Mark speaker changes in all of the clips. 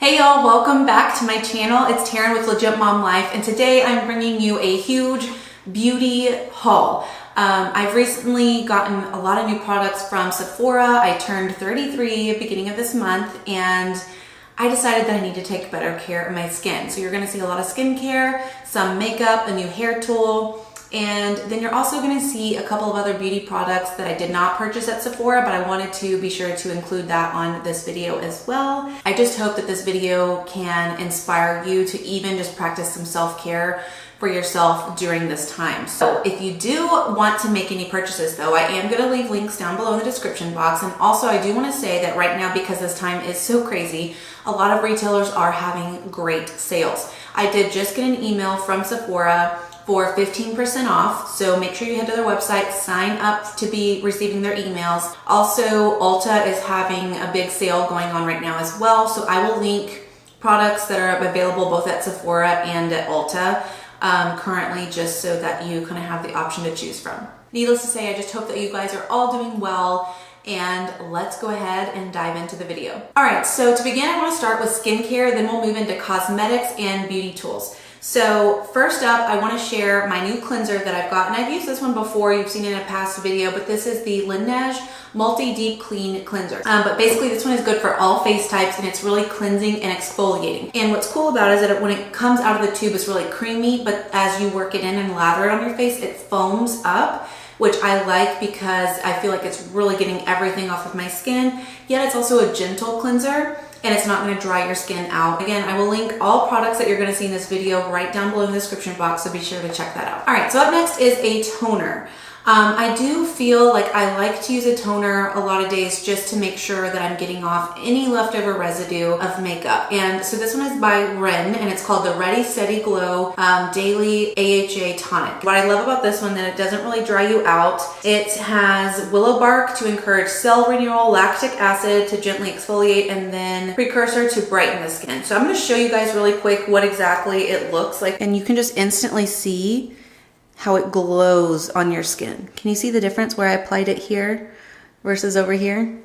Speaker 1: Hey y'all, welcome back to my channel. It's Taren with Legit Mom Life, and today I'm bringing you a huge beauty haul. I've recently gotten a lot of new products from Sephora. I turned 33 at the beginning of this month, and I decided that I need to take better care of my skin. So you're gonna see a lot of skincare, some makeup, a new hair tool, and then you're also going to see a couple of other beauty products that I did not purchase at Sephora, but I wanted to be sure to include that on this video as well. I just hope that this video can inspire you to even just practice some self-care for yourself during this time. So if you do want to make any purchases though, I am going to leave links down below in the description box. And also I do want to say that right now, because this time is so crazy, a lot of retailers are having great sales. I did just get an email from Sephora for 15% off. So make sure you head to their website, sign up to be receiving their emails. Also, Ulta is having a big sale going on right now as well. So I will link products that are available both at Sephora and at Ulta currently, just so that you kind of have the option to choose from. Needless to say, I just hope that you guys are all doing well, and let's go ahead and dive into the video. All right, so to begin, I want to start with skincare, then we'll move into cosmetics and beauty tools. So first up, I want to share my new cleanser that I've got, and I've used this one before. You've seen it in a past video, but this is the Laneige Multi-Deep Clean Cleanser. But basically this one is good for all face types, and it's really cleansing and exfoliating. And what's cool about it is that when it comes out of the tube, it's really creamy, but as you work it in and lather it on your face, it foams up, which I like because I feel like it's really getting everything off of my skin, yet it's also a gentle cleanser, and it's not going to dry your skin out. Again, I will link all products that you're going to see in this video right down below in the description box, so be sure to check that out. All right, so up next is a toner. I do feel like I like to use a toner a lot of days just to make sure that I'm getting off any leftover residue of makeup. And so this one is by Ren, and it's called the Ready Steady Glow Daily AHA Tonic. What I love about this one, that it doesn't really dry you out. It has willow bark to encourage cell renewal, lactic acid to gently exfoliate, and then precursor to brighten the skin. So I'm going to show you guys really quick what exactly it looks like, and you can just instantly see how it glows on your skin. Can you see the difference where I applied it here versus over here?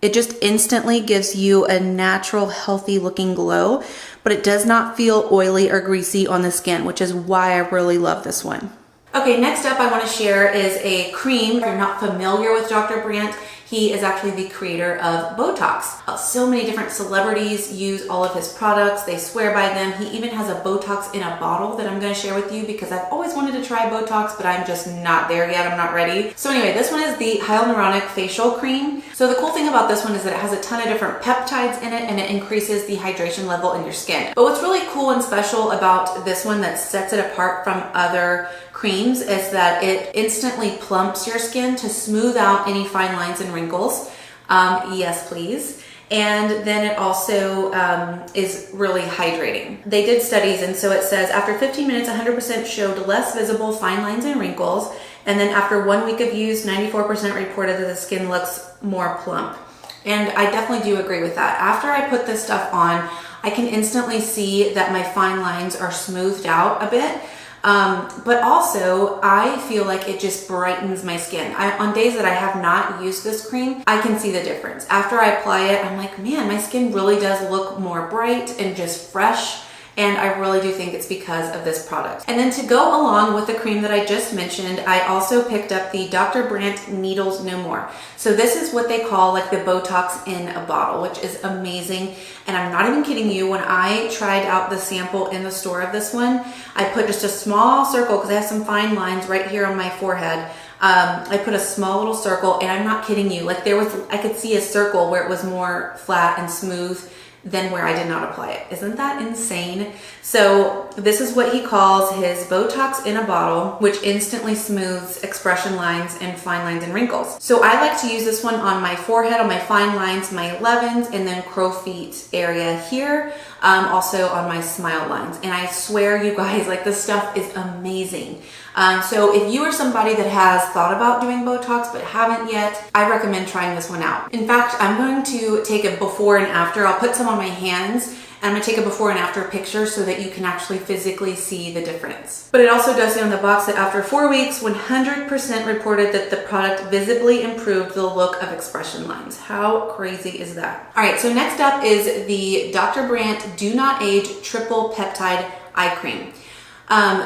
Speaker 1: It just instantly gives you a natural, healthy looking glow, but it does not feel oily or greasy on the skin, which is why I really love this one. Okay, next up I want to share is a cream. If you're not familiar with Dr. Brandt, he is actually the creator of Botox. So many different celebrities use all of his products. They swear by them. He even has a Botox in a bottle that I'm going to share with you because I've always wanted to try Botox, but I'm just not there yet. I'm not ready. So anyway, this one is the hyaluronic facial cream. So the cool thing about this one is that it has a ton of different peptides in it, and it increases the hydration level in your skin. But what's really cool and special about this one that sets it apart from other creams is that it instantly plumps your skin to smooth out any fine lines and wrinkles. Yes, please. And then it also is really hydrating. They did studies, and so it says after 15 minutes, 100% showed less visible fine lines and wrinkles. And then after 1 week of use, 94% reported that the skin looks more plump. And I definitely do agree with that. After I put this stuff on, I can instantly see that my fine lines are smoothed out a bit. But also I feel like it just brightens my skin. On days that I have not used this cream, I can see the difference. After I apply it, I'm like, man, my skin really does look more bright and just fresh. And I really do think it's because of this product. And then to go along with the cream that I just mentioned, I also picked up the Dr. Brandt Needles No More. So this is what they call like the Botox in a bottle, which is amazing. And I'm not even kidding you. When I tried out the sample in the store of this one, I put just a small circle because I have some fine lines right here on my forehead. I put a small little circle, and I'm not kidding you. Like I could see a circle where it was more flat and smooth than where I did not apply it. Isn't that insane? So this is what he calls his Botox in a bottle, which instantly smooths expression lines and fine lines and wrinkles. So I like to use this one on my forehead, on my fine lines, my 11s, and then crow's feet area here. Also on my smile lines. And I swear, you guys, like this stuff is amazing. So if you are somebody that has thought about doing Botox but haven't yet, I recommend trying this one out. In fact, I'm going to take a before and after. I'll put some on my hands And I'm gonna take a before and after picture so that you can actually physically see the difference. But it also does say on the box that after 4 weeks, 100% reported that the product visibly improved the look of expression lines. How crazy is that? All right, so next up is the Dr. Brandt Do Not Age Triple Peptide Eye Cream.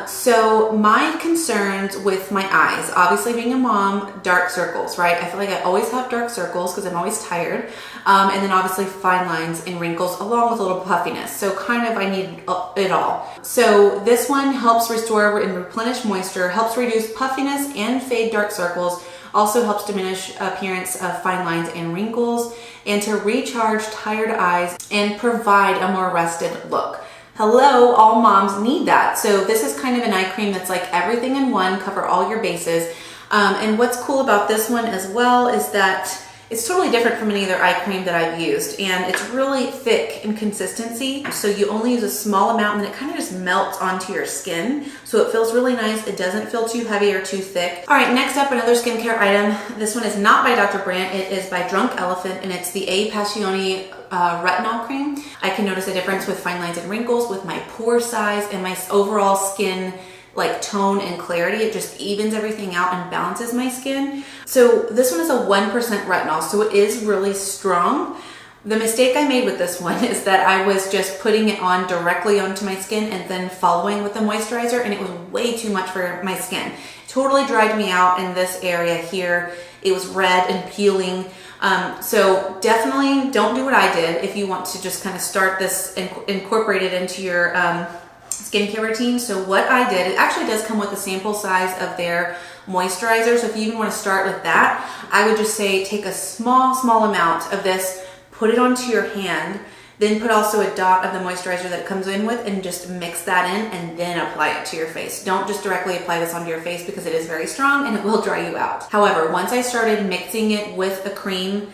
Speaker 1: So my concerns with my eyes, obviously being a mom, dark circles, right? I feel like I always have dark circles because I'm always tired. And then obviously fine lines and wrinkles along with a little puffiness. So kind of I need it all. So this one helps restore and replenish moisture, helps reduce puffiness and fade dark circles, also helps diminish appearance of fine lines and wrinkles, and to recharge tired eyes and provide a more rested look. Hello, all moms need that. So this is kind of an eye cream that's like everything in one, cover all your bases. And what's cool about this one as well is that it's totally different from any other eye cream that I've used, and it's really thick in consistency. So you only use a small amount and then it kind of just melts onto your skin. So it feels really nice. It doesn't feel too heavy or too thick. All right, next up, another skincare item. This one is not by Dr. Brandt. It is by Drunk Elephant, and it's the A Passione retinol cream. I can notice a difference with fine lines and wrinkles, with my pore size, and my overall skin like tone and clarity. It just evens everything out and balances my skin. So this one is a 1% retinol, so it is really strong. The mistake I made with this one is that I was just putting it on directly onto my skin and then following with the moisturizer, and it was way too much for my skin. It totally dried me out in this area here. It was red and peeling. So definitely don't do what I did if you want to just kind of start this and incorporate it into your skincare routine. So what I did, it actually does come with a sample size of their moisturizer. So if you even want to start with that, I would just say take a small amount of this, put it onto your hand, then put also a dot of the moisturizer that it comes in with, and just mix that in and then apply it to your face. Don't just directly apply this onto your face because it is very strong and it will dry you out. However, once I started mixing it with a cream,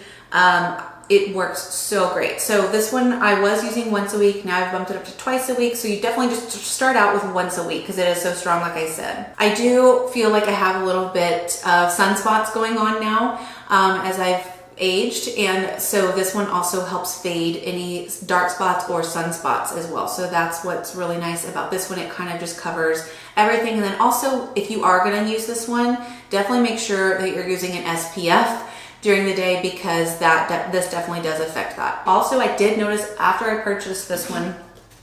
Speaker 1: it works so great. So this one I was using once a week. Now I've bumped it up to twice a week. So you definitely just start out with once a week because it is so strong, like I said. I do feel like I have a little bit of sunspots going on now as I've aged, and so this one also helps fade any dark spots or sunspots as well. So that's what's really nice about this one. It kind of just covers everything. And then also, if you are going to use this one, definitely make sure that you're using an SPF during the day, because this definitely does affect that. Also, I did notice after I purchased this one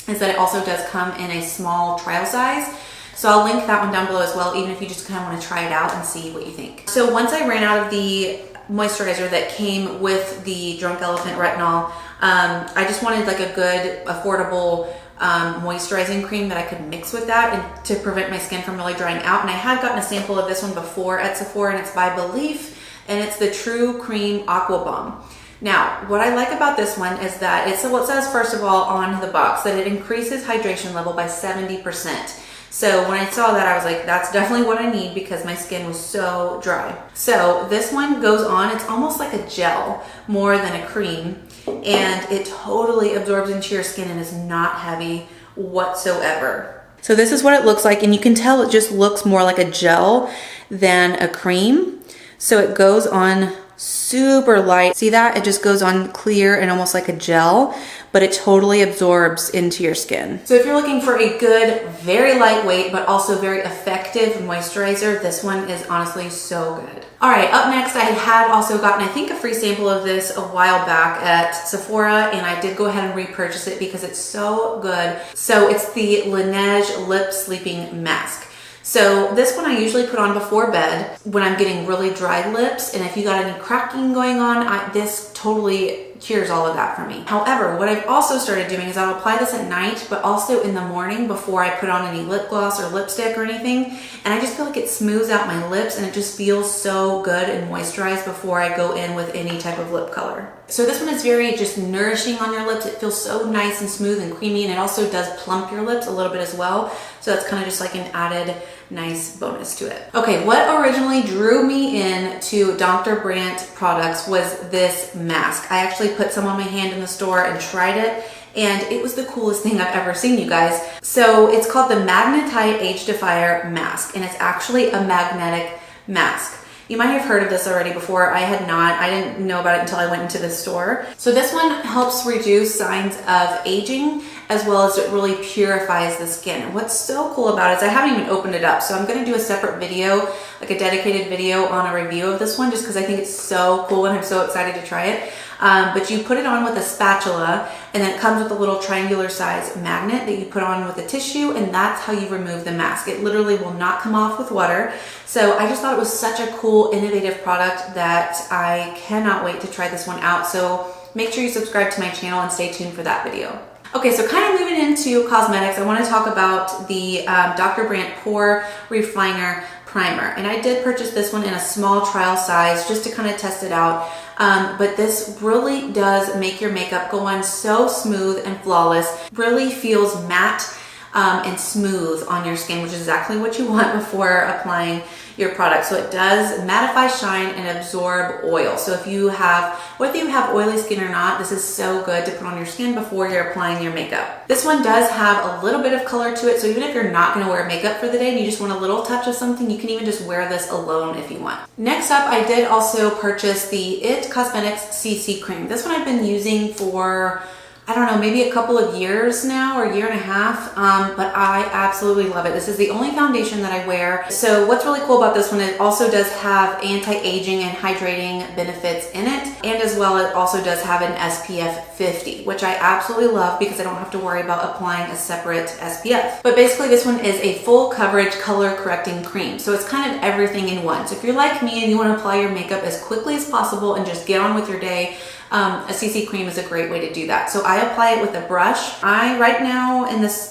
Speaker 1: is that it also does come in a small trial size. So I'll link that one down below as well, even if you just kind of want to try it out and see what you think. So once I ran out of the moisturizer that came with the Drunk Elephant retinol, I just wanted like a good, affordable moisturizing cream that I could mix with that and to prevent my skin from really drying out. And I had gotten a sample of this one before at Sephora, and it's by Belief, and it's the True Cream Aqua Bomb. Now, what I like about this one is that it says first of all on the box that it increases hydration level by 70%. So when I saw that, I was like, that's definitely what I need because my skin was so dry. So this one goes on, it's almost like a gel more than a cream, and it totally absorbs into your skin and is not heavy whatsoever. So this is what it looks like, and you can tell it just looks more like a gel than a cream. So it goes on super light. See that? It just goes on clear and almost like a gel, but it totally absorbs into your skin. So if you're looking for a good, very lightweight, but also very effective moisturizer, this one is honestly so good. All right, up next, I had also gotten, I think, a free sample of this a while back at Sephora, and I did go ahead and repurchase it because it's so good. So it's the Laneige Lip Sleeping Mask. So this one I usually put on before bed when I'm getting really dry lips, and if you got any cracking going on, this totally cures all of that for me. However, what I've also started doing is I'll apply this at night, but also in the morning before I put on any lip gloss or lipstick or anything, and I just feel like it smooths out my lips and it just feels so good and moisturized before I go in with any type of lip color. So this one is very just nourishing on your lips. It feels so nice and smooth and creamy, and it also does plump your lips a little bit as well. So that's kind of just like an added nice bonus to it. Okay, what originally drew me in to Dr. Brandt products was this mask. I actually put some on my hand in the store and tried it, and it was the coolest thing I've ever seen, you guys. So it's called the Magnetite Age Defier Mask, and it's actually a magnetic mask. You might have heard of this already before. I had not. I didn't know about it until I went into the store. So this one helps reduce signs of aging, as well as it really purifies the skin. And what's so cool about it is I haven't even opened it up. So I'm gonna do a separate video, like a dedicated video on a review of this one, just because I think it's so cool and I'm so excited to try it. But you put it on with a spatula, and then it comes with a little triangular size magnet that you put on with a tissue, and that's how you remove the mask. It literally will not come off with water. So I just thought it was such a cool, innovative product that I cannot wait to try this one out. So make sure you subscribe to my channel and stay tuned for that video. Okay, so kind of moving into cosmetics, I want to talk about the Dr. Brandt Pore Refiner Primer. And I did purchase this one in a small trial size just to kind of test it out. But this really does make your makeup go on so smooth and flawless. Really feels matte and smooth on your skin, which is exactly what you want before applying your product. So it does mattify, shine, and absorb oil. So if you have, whether you have oily skin or not, this is so good to put on your skin before you're applying your makeup. This one does have a little bit of color to it. So even if you're not gonna wear makeup for the day and you just want a little touch of something, you can even just wear this alone if you want. Next up, I did also purchase the IT Cosmetics CC Cream. This one I've been using for, I don't know, maybe a couple of years now, or a year and a half, but I absolutely love it. This is the only foundation that I wear. So what's really cool about this one, it also does have anti-aging and hydrating benefits in it. And as well, it also does have an SPF 50, which I absolutely love because I don't have to worry about applying a separate SPF. But basically this one is a full coverage color correcting cream. So it's kind of everything in one. So if you're like me and you want to apply your makeup as quickly as possible and just get on with your day, a CC cream is a great way to do that. So I apply it with a brush. Right now in this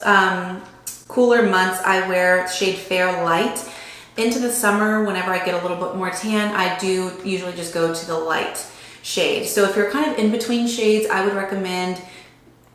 Speaker 1: cooler months, I wear shade Fair Light. Into the summer, whenever I get a little bit more tan, I do usually just go to the light shade. So if you're kind of in between shades, I would recommend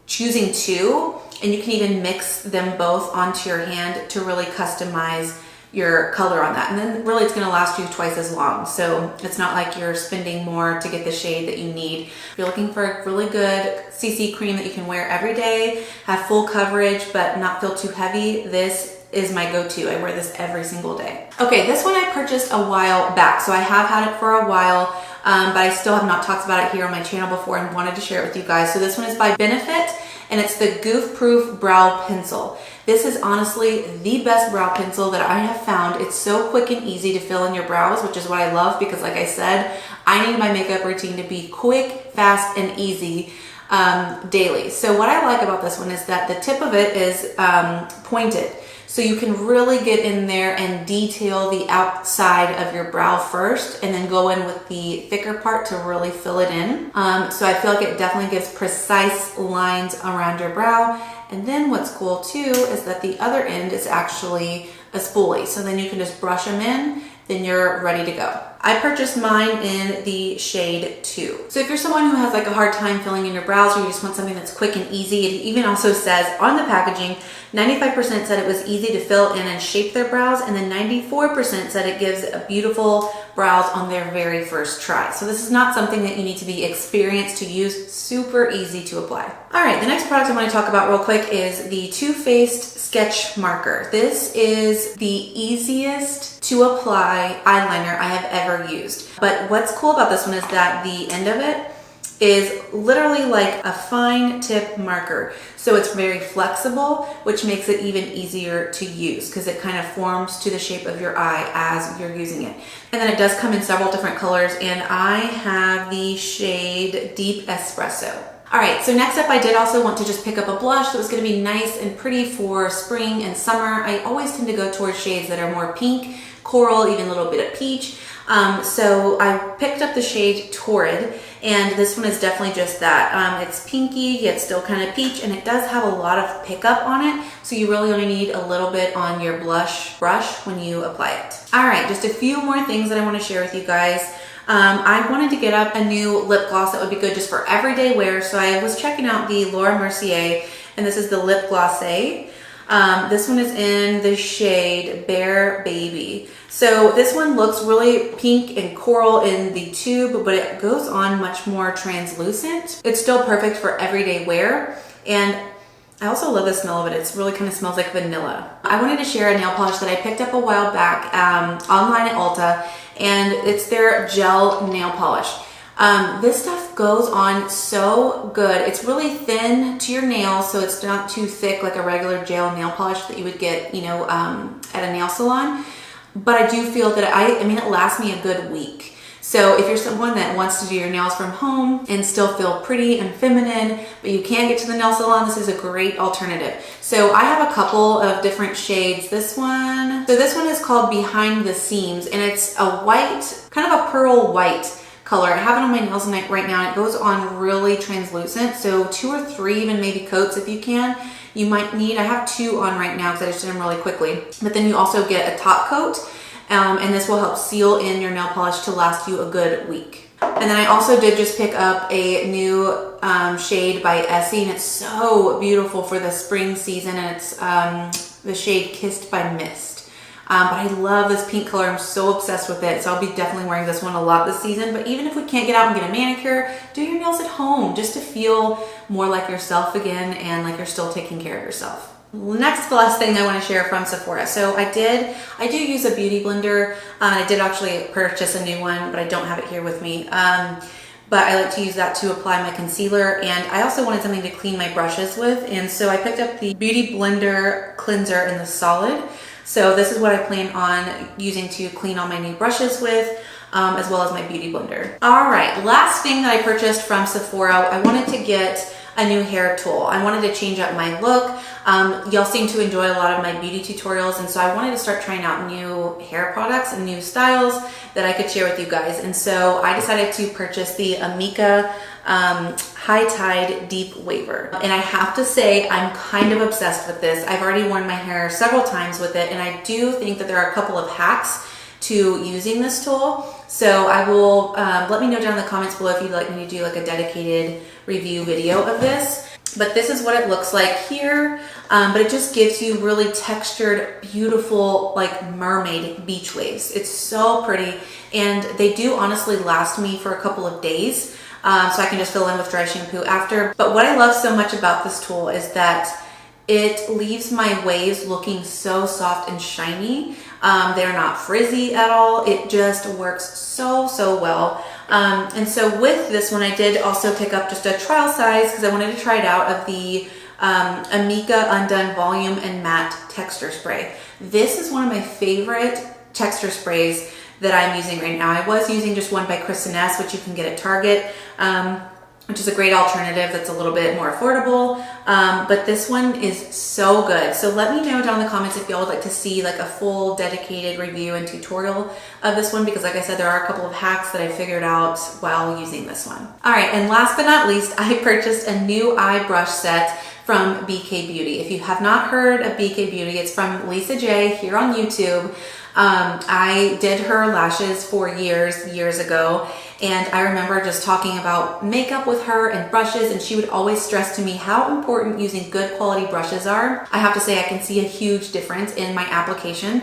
Speaker 1: choosing two, and you can even mix them both onto your hand to really customize your color on that. And then really it's gonna last you twice as long. So it's not like you're spending more to get the shade that you need. If you're looking for a really good CC cream that you can wear every day, have full coverage, but not feel too heavy, this is my go-to. I wear this every single day. Okay, this one I purchased a while back. So I have had it for a while, but I still have not talked about it here on my channel before and wanted to share it with you guys. So this one is by Benefit, and it's the Goof Proof Brow Pencil. This is honestly the best brow pencil that I have found. It's so quick and easy to fill in your brows, which is what I love because like I said, I need my makeup routine to be quick, fast, and easy daily. So what I like about this one is that the tip of it is pointed. So you can really get in there and detail the outside of your brow first and then go in with the thicker part to really fill it in. So I feel like it definitely gives precise lines around your brow. And then what's cool too is that the other end is actually a spoolie. So then you can just brush them in, then you're ready to go. I purchased mine in the shade 2. So if you're someone who has like a hard time filling in your brows, or you just want something that's quick and easy, it even also says on the packaging, 95% said it was easy to fill in and shape their brows, and then 94% said it gives a beautiful brows on their very first try. So this is not something that you need to be experienced to use, super easy to apply. All right, the next product I want to talk about real quick is the Too-Faced Sketch Marker. This is the easiest to apply eyeliner I have ever used. But what's cool about this one is that the end of it is literally like a fine tip marker. So it's very flexible, which makes it even easier to use because it kind of forms to the shape of your eye as you're using it. And then it does come in several different colors, and I have the shade Deep Espresso. All right, so next up I did also want to just pick up a blush that was gonna be nice and pretty for spring and summer. I always tend to go towards shades that are more pink, coral, even a little bit of peach. So I picked up the shade Torrid, and this one is definitely just that. It's pinky, yet still kind of peach, and it does have a lot of pickup on it, so you really only need a little bit on your blush brush when you apply it. All right, just a few more things that I want to share with you guys. I wanted to get up a new lip gloss that would be good just for everyday wear, so I was checking out the Laura Mercier, and this is the Lip Glossé. This one is in the shade Bare Baby. So this one looks really pink and coral in the tube, but it goes on much more translucent. It's still perfect for everyday wear. And I also love the smell of it. It's really kind of smells like vanilla. I wanted to share a nail polish that I picked up a while back online at Ulta, and it's their gel nail polish. This stuff goes on so good. It's really thin to your nails, so it's not too thick like a regular gel nail polish that you would get, you know, at a nail salon. But I do feel that I mean, it lasts me a good week. So if you're someone that wants to do your nails from home and still feel pretty and feminine, but you can't get to the nail salon, this is a great alternative. So I have a couple of different shades. This one is called Behind the Seams, and it's a white, kind of a pearl white color. I have it on my nails right now, and it goes on really translucent. So 2 or 3 even maybe coats if you can. You might need, I have 2 on right now because I just did them really quickly. But then you also get a top coat, and this will help seal in your nail polish to last you a good week. And then I also did just pick up a new shade by Essie, and it's so beautiful for the spring season, and it's the shade Kissed by Mist. But I love this pink color. I'm so obsessed with it. So I'll be definitely wearing this one a lot this season. But even if we can't get out and get a manicure, do your nails at home just to feel more like yourself again and like you're still taking care of yourself. Last thing I want to share from Sephora. So I do use a beauty blender. I did actually purchase a new one, but I don't have it here with me. But I like to use that to apply my concealer, and I also wanted something to clean my brushes with. And so I picked up the Beauty Blender Cleanser in the solid. So this is what I plan on using to clean all my new brushes with, as well as my beauty blender. All right, last thing that I purchased from Sephora, I wanted to get a new hair tool. I wanted to change up my look. Y'all seem to enjoy a lot of my beauty tutorials, and so I wanted to start trying out new hair products and new styles that I could share with you guys. And so I decided to purchase the Amika High Tide Deep Waver. And I have to say, I'm kind of obsessed with this. I've already worn my hair several times with it, and I do think that there are a couple of hacks to using this tool. So I will, let me know down in the comments below if you'd like me to do like a dedicated review video of this. But this is what it looks like here. But it just gives you really textured, beautiful, like mermaid beach waves. It's so pretty. And they do honestly last me for a couple of days. So I can just fill in with dry shampoo after. But what I love so much about this tool is that it leaves my waves looking so soft and shiny. They're not frizzy at all. It just works so well. And so with this one, I did also pick up just a trial size because I wanted to try it out of the Amika Undone Volume and Matte Texture Spray. This is one of my favorite texture sprays that I'm using right now. I was using just one by Kristen S, which you can get at Target, which is a great alternative that's a little bit more affordable. But this one is so good. So let me know down in the comments if y'all would like to see like a full dedicated review and tutorial of this one, because like I said, there are a couple of hacks that I figured out while using this one. All right, and last but not least, I purchased a new eye brush set from BK Beauty. If you have not heard of BK Beauty, it's from Lisa J here on YouTube. I did her lashes for years ago, and I remember just talking about makeup with her and brushes, and she would always stress to me how important using good quality brushes are. I have to say I can see a huge difference in my application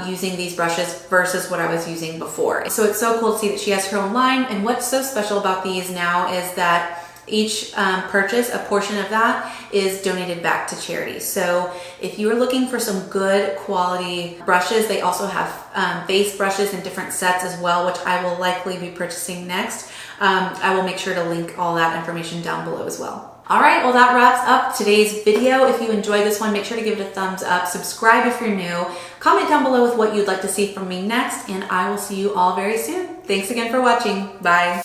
Speaker 1: using these brushes versus what I was using before. So it's so cool to see that she has her own line, and what's so special about these now is that each purchase, a portion of that is donated back to charity. So if you are looking for some good quality brushes, they also have base brushes in different sets as well, which I will likely be purchasing next. I will make sure to link all that information down below as well. All right, well that wraps up today's video. If you enjoyed this one, make sure to give it a thumbs up, subscribe if you're new, comment down below with what you'd like to see from me next, and I will see you all very soon. Thanks again for watching. Bye.